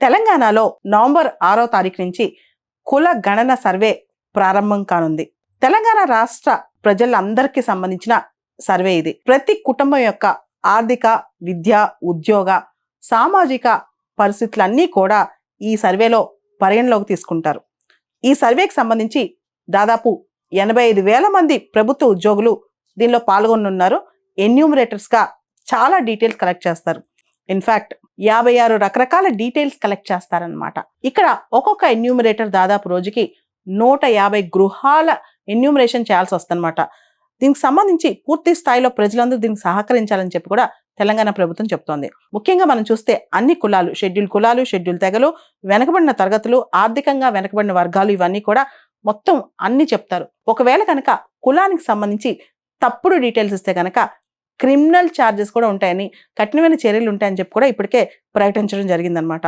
తెలంగాణలో నవంబర్ 6వ తారీఖు నుంచి కుల గణన సర్వే ప్రారంభం కానుంది. తెలంగాణ రాష్ట్ర ప్రజలందరికీ సంబంధించిన సర్వే ఇది. ప్రతి కుటుంబం యొక్క ఆర్థిక, విద్య, ఉద్యోగ, సామాజిక పరిస్థితులన్నీ కూడా ఈ సర్వేలో పరిగణలోకి తీసుకుంటారు. ఈ సర్వేకి సంబంధించి దాదాపు 85,000 మంది ప్రభుత్వ ఉద్యోగులు దీనిలో పాల్గొనున్నారు. ఎన్యూమరేటర్స్గా చాలా డీటెయిల్స్ కలెక్ట్ చేస్తారు. ఇన్ఫ్యాక్ట్ 56 రకరకాల డీటెయిల్స్ కలెక్ట్ చేస్తారనమాట. ఇక్కడ ఒక్కొక్క ఎన్యూమరేటర్ దాదాపు రోజుకి 150 గృహాల ఎన్యూమరేషన్ చేయాల్సి వస్తుందన్నమాట. దీనికి సంబంధించి పూర్తి స్థాయిలో ప్రజలందరూ దీనికి సహకరించాలని చెప్పి కూడా తెలంగాణ ప్రభుత్వం చెప్తోంది. ముఖ్యంగా మనం చూస్తే అన్ని కులాలు, షెడ్యూల్ తెగలు, వెనకబడిన తరగతులు, ఆర్థికంగా వెనకబడిన వర్గాలు ఇవన్నీ కూడా మొత్తం అన్ని చెప్తారు. ఒకవేళ కనుక కులానికి సంబంధించి తప్పుడు డీటెయిల్స్ ఇస్తే కనుక క్రిమినల్ ఛార్జెస్ కూడా ఉంటాయని, కఠినమైన చర్యలు ఉంటాయని చెప్పి కూడా ఇప్పటికే ప్రకటించడం జరిగిందనమాట.